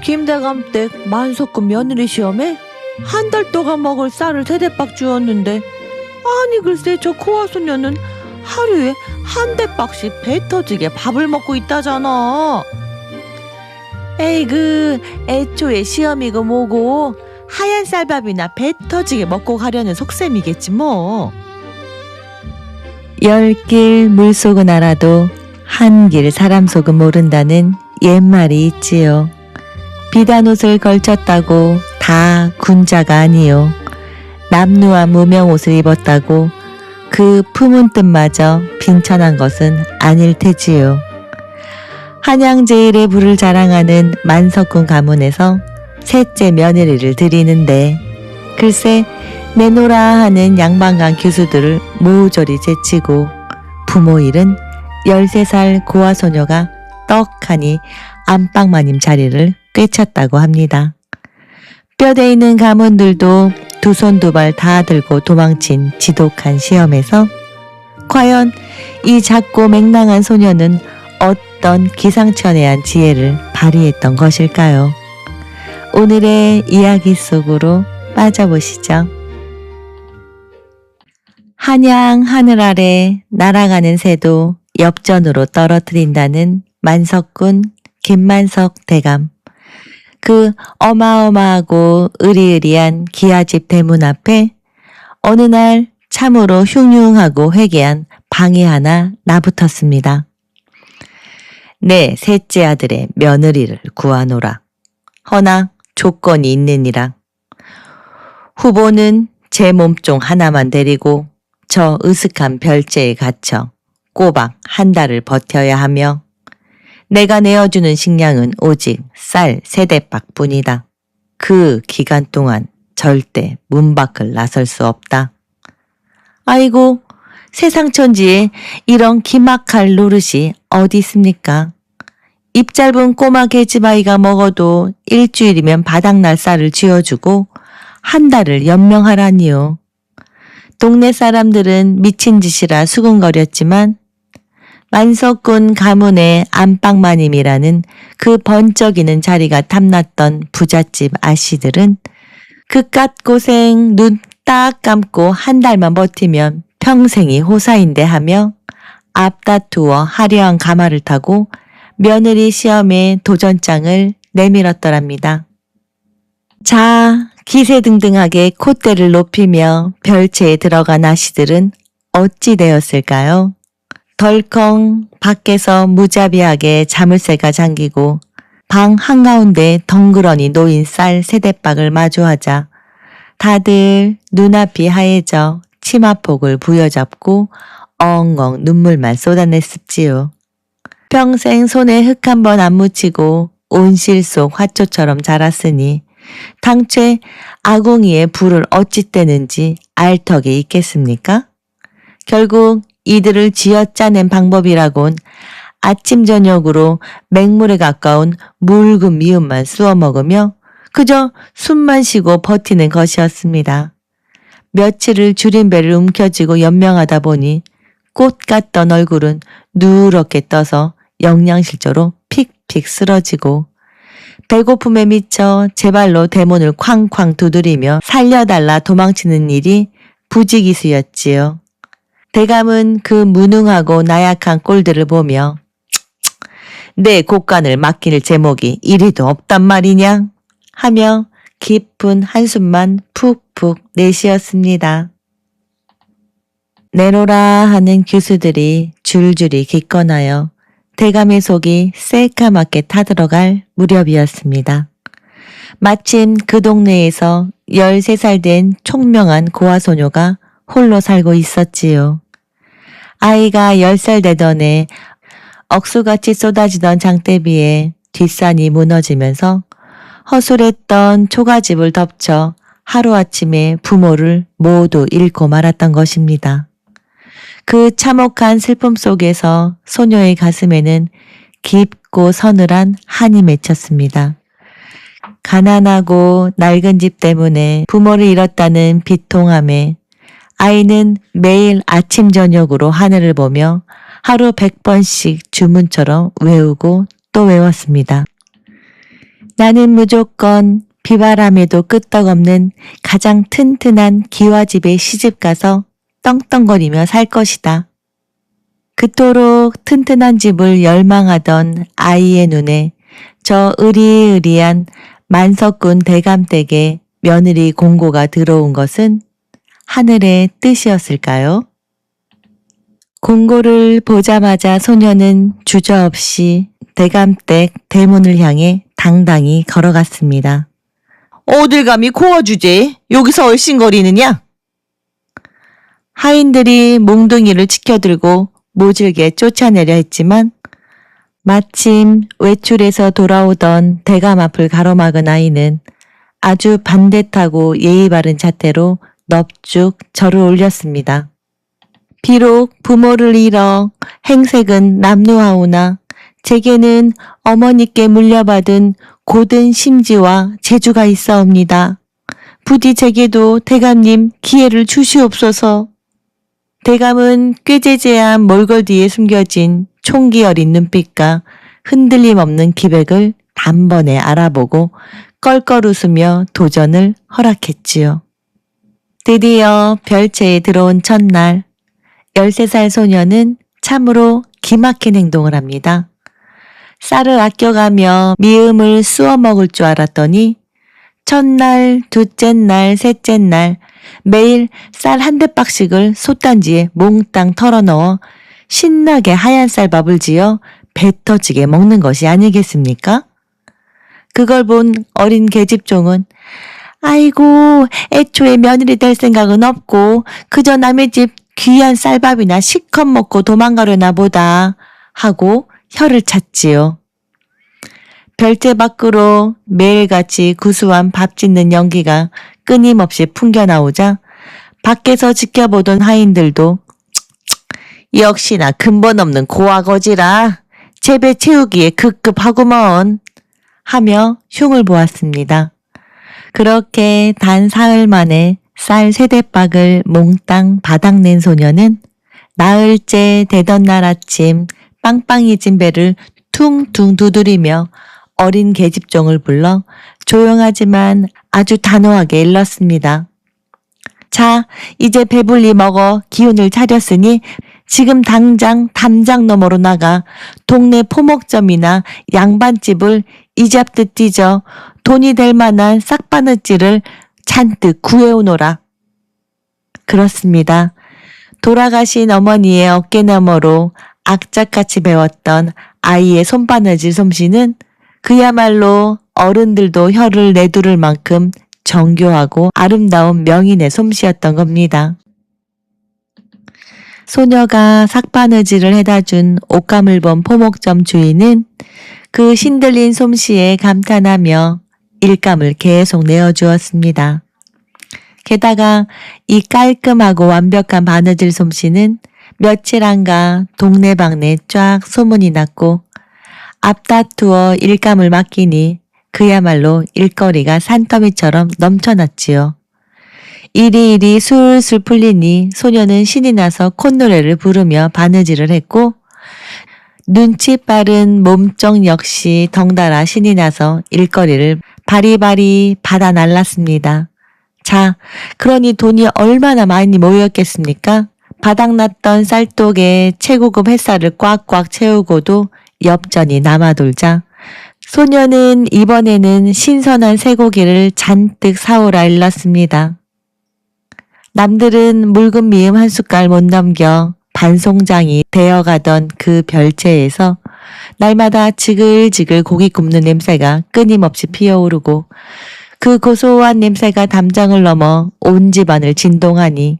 김대감 댁 만석군 며느리 시험에 한 달 동안 먹을 쌀을 3대박 주었는데, 아니 글쎄 저 고아 소녀는 하루에 한 대박씩 배 터지게 밥을 먹고 있다잖아. 에이그, 애초에 시험이고 뭐고 하얀 쌀밥이나 배 터지게 먹고 가려는 속셈이겠지 뭐. 10길 물속은 알아도 한 길 사람 속은 모른다는 옛말이 있지요. 비단 옷을 걸쳤다고 다 군자가 아니요. 남루한 무명 옷을 입었다고 그 품은 뜻마저 빈천한 것은 아닐 테지요. 한양제일의 부를 자랑하는 만석군 가문에서 셋째 며느리를 드리는데, 글쎄 내노라 하는 양반간 교수들을 모조리 제치고 부모 일은 13살 고아 소녀가 떡하니 안방마님 자리를 꿰찼다고 합니다. 뼈대 있는 가문들도 두 손 두 발 다 들고 도망친 지독한 시험에서 과연 이 작고 맹랑한 소녀는 어떤 기상천외한 지혜를 발휘했던 것일까요? 오늘의 이야기 속으로 빠져보시죠. 한양 하늘 아래 날아가는 새도 엽전으로 떨어뜨린다는 만석군 김만석 대감. 그 어마어마하고 으리으리한 기아집 대문 앞에 어느 날 참으로 흉흉하고 회개한 방이 하나 나붙었습니다. 내 셋째 아들의 며느리를 구하노라. 허나 조건이 있느니라. 후보는 제 몸종 하나만 데리고 저 으슥한 별채에 갇혀 꼬박 한 달을 버텨야 하며, 내가 내어주는 식량은 오직 쌀 3대박 뿐이다. 그 기간 동안 절대 문 밖을 나설 수 없다. 아이고, 세상천지에 이런 기막할 노릇이 어디 있습니까? 입 짧은 꼬마 계집아이가 먹어도 일주일이면 바닥날 쌀을 쥐어주고 한 달을 연명하라니요. 동네 사람들은 미친 짓이라 수군거렸지만 만석군 가문의 안방마님이라는 그 번쩍이는 자리가 탐났던 부잣집 아씨들은 그깟 고생 눈 딱 감고 한 달만 버티면 평생이 호사인데 하며 앞다투어 화려한 가마를 타고 며느리 시험에 도전장을 내밀었더랍니다. 자, 기세등등하게 콧대를 높이며 별채에 들어간 아씨들은 어찌 되었을까요? 덜컹 밖에서 무자비하게 자물쇠가 잠기고 방 한가운데 덩그러니 놓인 쌀 3대박을 마주하자 다들 눈앞이 하얘져 치마폭을 부여잡고 엉엉 눈물만 쏟아냈습지요. 평생 손에 흙 한 번 안 묻히고 온실 속 화초처럼 자랐으니 당최 아궁이에 불을 어찌 떼는지 알 턱이 있겠습니까? 결국 이들을 쥐어짜낸 방법이라곤 아침 저녁으로 맹물에 가까운 묽은 미음만 쑤어 먹으며 그저 숨만 쉬고 버티는 것이었습니다. 며칠을 줄인 배를 움켜쥐고 연명하다 보니 꽃 같던 얼굴은 누렇게 떠서 영양실조로 픽픽 쓰러지고 배고픔에 미쳐 제 발로 대문을 쾅쾅 두드리며 살려달라 도망치는 일이 부지기수였지요. 대감은 그 무능하고 나약한 꼴들을 보며 내 곳간을 맡길 제목이 이리도 없단 말이냐 하며 깊은 한숨만 푹푹 내쉬었습니다. 내놓으라 하는 교수들이 줄줄이 기꺼나요 대감의 속이 새까맣게 타들어갈 무렵이었습니다. 마침 그 동네에서 13살 된 총명한 고아소녀가 홀로 살고 있었지요. 아이가 10살 되던 해 억수같이 쏟아지던 장대비에 뒷산이 무너지면서 허술했던 초가집을 덮쳐 하루아침에 부모를 모두 잃고 말았던 것입니다. 그 참혹한 슬픔 속에서 소녀의 가슴에는 깊고 서늘한 한이 맺혔습니다. 가난하고 낡은 집 때문에 부모를 잃었다는 비통함에 아이는 매일 아침 저녁으로 하늘을 보며 하루 100번씩 주문처럼 외우고 또 외웠습니다. 나는 무조건 비바람에도 끄떡없는 가장 튼튼한 기와집에 시집가서 떵떵거리며 살 것이다. 그토록 튼튼한 집을 열망하던 아이의 눈에 저 으리으리한 만석군 대감댁에 며느리 공고가 들어온 것은 하늘의 뜻이었을까요? 공고를 보자마자 소녀는 주저없이 대감댁 대문을 향해 당당히 걸어갔습니다. 어딜 감히 고아 주제? 여기서 얼씬거리느냐? 하인들이 몽둥이를 치켜들고 모질게 쫓아내려 했지만 마침 외출해서 돌아오던 대감 앞을 가로막은 아이는 아주 반듯하고 예의 바른 자태로 넙죽 절을 올렸습니다. 비록 부모를 잃어 행색은 남루하오나 제게는 어머니께 물려받은 고든 심지와 재주가 있사옵니다. 부디 제게도 대감님 기회를 주시옵소서. 대감은 꾀재재한 몰골 뒤에 숨겨진 총기 어린 눈빛과 흔들림 없는 기백을 단번에 알아보고 껄껄 웃으며 도전을 허락했지요. 드디어 별채에 들어온 첫날 13살 소녀는 참으로 기막힌 행동을 합니다. 쌀을 아껴가며 미음을 쑤어 먹을 줄 알았더니 첫날, 둘째 날, 셋째 날 매일 쌀 한 대박씩을 솥단지에 몽땅 털어넣어 신나게 하얀 쌀밥을 지어 배 터지게 먹는 것이 아니겠습니까? 그걸 본 어린 계집종은 아이고 애초에 며느리 될 생각은 없고 그저 남의 집 귀한 쌀밥이나 실컷 먹고 도망가려나 보다 하고 혀를 찼지요. 별채 밖으로 매일같이 구수한 밥 짓는 연기가 끊임없이 풍겨나오자 밖에서 지켜보던 하인들도 역시나 근본 없는 고아거지라 재배 채우기에 급급하구먼 하며 흉을 보았습니다. 그렇게 단 사흘 만에 쌀 3대박을 몽땅 바닥낸 소녀는 나흘째 되던 날 아침 빵빵해진 배를 퉁퉁 두드리며 어린 계집종을 불러 조용하지만 아주 단호하게 일렀습니다. 자, 이제 배불리 먹어 기운을 차렸으니 지금 당장 담장 너머로 나가 동네 포목점이나 양반집을 이잡듯 뒤져 돈이 될 만한 싹바느질을 잔뜩 구해오노라. 그렇습니다. 돌아가신 어머니의 어깨너머로 악착같이 배웠던 아이의 손바느질 솜씨는 그야말로 어른들도 혀를 내두를 만큼 정교하고 아름다운 명인의 솜씨였던 겁니다. 소녀가 삭바느질을 해다준 옷감을 본 포목점 주인은 그 신들린 솜씨에 감탄하며 일감을 계속 내어주었습니다. 게다가 이 깔끔하고 완벽한 바느질 솜씨는 며칠 안가 동네방네 쫙 소문이 났고 앞다투어 일감을 맡기니 그야말로 일거리가 산더미처럼 넘쳐났지요. 이리이리 술술 풀리니 소녀는 신이 나서 콧노래를 부르며 바느질을 했고 눈치 빠른 몸종 역시 덩달아 신이 나서 일거리를 바리바리 받아 날랐습니다. 자, 그러니 돈이 얼마나 많이 모였겠습니까? 바닥났던 쌀독에 최고급 햇살을 꽉꽉 채우고도 엽전이 남아돌자 소녀는 이번에는 신선한 쇠고기를 잔뜩 사오라 일렀습니다. 남들은 묽은 미음 한 숟갈 못 넘겨 반송장이 되어가던 그 별채에서 날마다 지글지글 고기 굽는 냄새가 끊임없이 피어오르고 그 고소한 냄새가 담장을 넘어 온 집안을 진동하니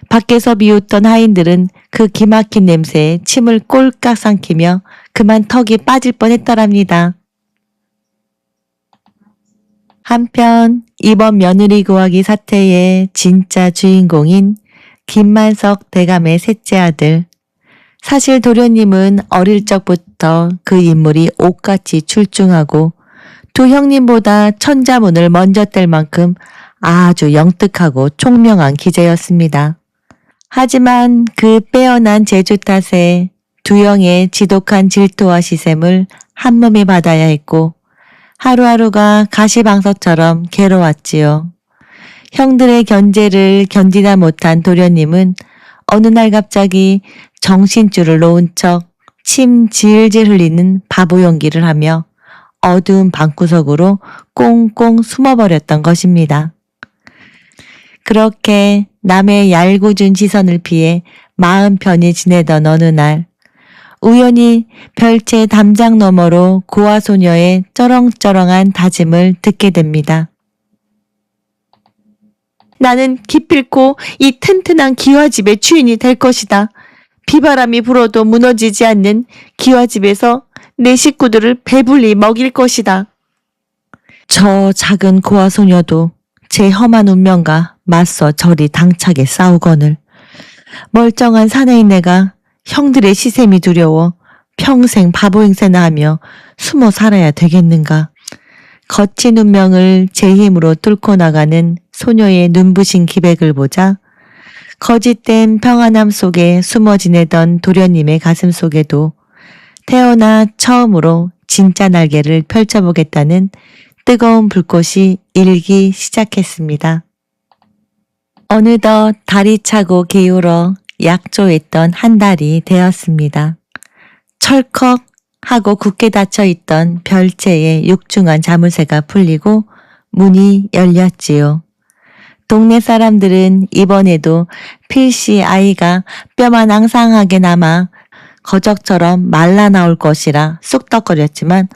밖에서 비웃던 하인들은 그 기막힌 냄새에 침을 꼴깍 삼키며 그만 턱이 빠질 뻔했더랍니다. 한편 이번 며느리 구하기 사태의 진짜 주인공인 김만석 대감의 셋째 아들. 사실 도련님은 어릴 적부터 그 인물이 옥같이 출중하고 두 형님보다 천자문을 먼저 뗄 만큼 아주 영특하고 총명한 기재였습니다. 하지만 그 빼어난 재주 탓에 두 형의 지독한 질투와 시샘을 한몸에 받아야 했고 하루하루가 가시방석처럼 괴로웠지요. 형들의 견제를 견디다 못한 도련님은 어느 날 갑자기 정신줄을 놓은 척 침 질질 흘리는 바보 연기를 하며 어두운 방구석으로 꽁꽁 숨어버렸던 것입니다. 그렇게 남의 얄궂은 시선을 피해 마음 편히 지내던 어느 날 우연히 별채 담장 너머로 고아 소녀의 쩌렁쩌렁한 다짐을 듣게 됩니다. 나는 기필코 이 튼튼한 기와집의 주인이 될 것이다. 비바람이 불어도 무너지지 않는 기와집에서 내 식구들을 배불리 먹일 것이다. 저 작은 고아 소녀도 제 험한 운명과 맞서 저리 당차게 싸우거늘 멀쩡한 사내인 내가 형들의 시샘이 두려워 평생 바보 행세나 하며 숨어 살아야 되겠는가. 거친 운명을 제 힘으로 뚫고 나가는 소녀의 눈부신 기백을 보자 거짓된 평안함 속에 숨어 지내던 도련님의 가슴 속에도 태어나 처음으로 진짜 날개를 펼쳐보겠다는 뜨거운 불꽃이 일기 시작했습니다. 어느덧 달이 차고 기울어 약조했던 한 달이 되었습니다. 철컥 하고 굳게 닫혀있던 별채의 육중한 자물쇠가 풀리고 문이 열렸지요. 동네 사람들은 이번에도 필시 아이가 뼈만 앙상하게 남아 거적처럼 말라 나올 것이라 쑥덕거렸지만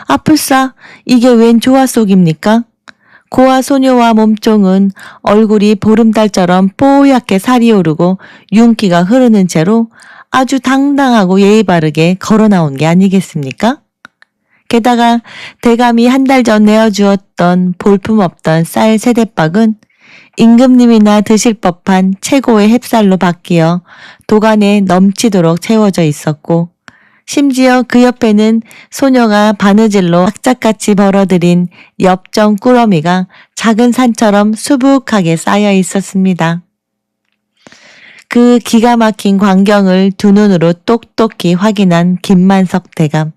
아플싸 이게 웬 조화 속입니까? 고아 소녀와 몸종은 얼굴이 보름달처럼 뽀얗게 살이 오르고 윤기가 흐르는 채로 아주 당당하고 예의 바르게 걸어 나온 게 아니겠습니까? 게다가 대감이 한 달 전 내어주었던 볼품없던 쌀 세대박은 임금님이나 드실 법한 최고의 햅쌀로 바뀌어 도간에 넘치도록 채워져 있었고 심지어 그 옆에는 소녀가 바느질로 악착같이 벌어들인 엽정 꾸러미가 작은 산처럼 수북하게 쌓여 있었습니다. 그 기가 막힌 광경을 두 눈으로 똑똑히 확인한 김만석 대감.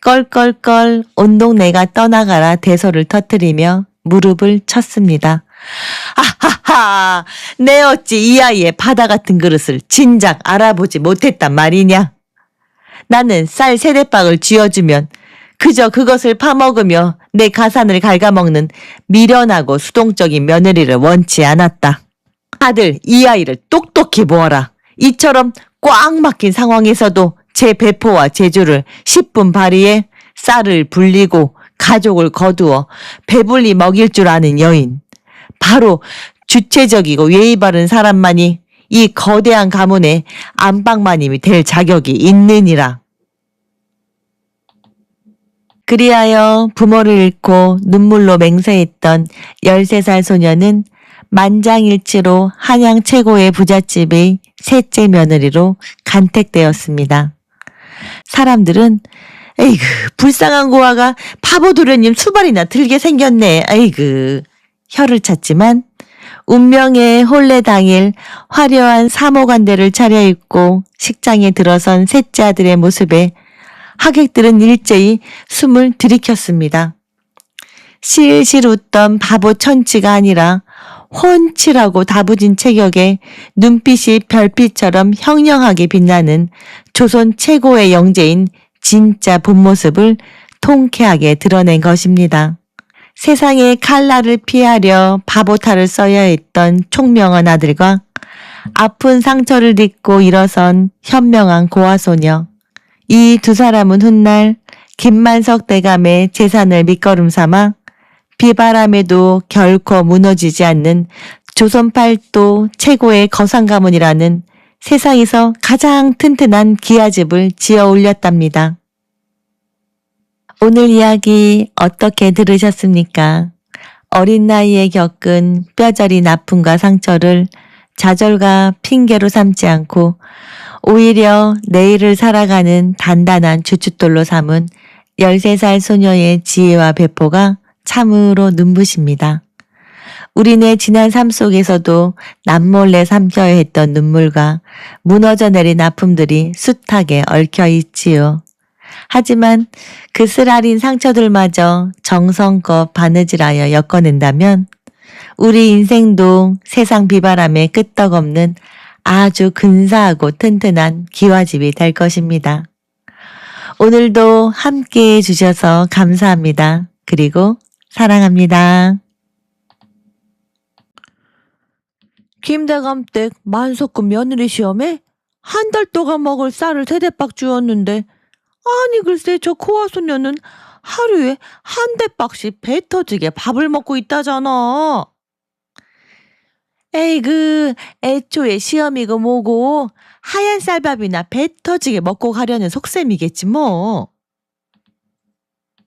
껄껄껄 온 동네가 떠나가라 대소를 터뜨리며 무릎을 쳤습니다. 아하하! 내 어찌 이 아이의 바다 같은 그릇을 진작 알아보지 못했단 말이냐? 나는 쌀 세대박을 쥐어주면 그저 그것을 파먹으며 내 가산을 갉아먹는 미련하고 수동적인 며느리를 원치 않았다. 다들 이 아이를 똑똑히 보아라. 이처럼 꽉 막힌 상황에서도 제 배포와 재주를 10분 발휘해 쌀을 불리고 가족을 거두어 배불리 먹일 줄 아는 여인. 바로 주체적이고 예의 바른 사람만이 이 거대한 가문의 안방마님이 될 자격이 있느니라. 그리하여 부모를 잃고 눈물로 맹세했던 13살 소녀는 만장일치로 한양 최고의 부잣집의 셋째 며느리로 간택되었습니다. 사람들은 에이그 불쌍한 고아가 바보 도련님 수발이나 들게 생겼네. 에이그 혀를 찼지만 운명의 혼례 당일 화려한 사모관대를 차려입고 식장에 들어선 셋째 아들의 모습에 하객들은 일제히 숨을 들이켰습니다. 실실 웃던 바보 천치가 아니라 훤칠하고 다부진 체격에 눈빛이 별빛처럼 형령하게 빛나는 조선 최고의 영재인 진짜 본모습을 통쾌하게 드러낸 것입니다. 세상의 칼날을 피하려 바보탈을 써야 했던 총명한 아들과 아픈 상처를 딛고 일어선 현명한 고아소녀. 이 두 사람은 훗날 김만석 대감의 재산을 밑거름 삼아 비바람에도 결코 무너지지 않는 조선 팔도 최고의 거상 가문이라는 세상에서 가장 튼튼한 기와집을 지어 올렸답니다. 오늘 이야기 어떻게 들으셨습니까? 어린 나이에 겪은 뼈저린 아픔과 상처를 좌절과 핑계로 삼지 않고 오히려 내일을 살아가는 단단한 주춧돌로 삼은 13살 소녀의 지혜와 배포가 참으로 눈부십니다. 우리네 지난 삶 속에서도 남몰래 삼켜야 했던 눈물과 무너져 내린 아픔들이 숱하게 얽혀 있지요. 하지만 그 쓰라린 상처들마저 정성껏 바느질하여 엮어낸다면 우리 인생도 세상 비바람에 끄떡없는 아주 근사하고 튼튼한 기와집이 될 것입니다. 오늘도 함께 해주셔서 감사합니다. 그리고 사랑합니다. 김대감댁 만석군 며느리 시험에 한 달 동안 먹을 쌀을 세대박 주었는데 아니 글쎄 저 코아소녀는 하루에 한 대박씩 배 터지게 밥을 먹고 있다잖아. 에이그 애초에 시험이고 뭐고 하얀 쌀밥이나 배 터지게 먹고 가려는 속셈이겠지 뭐.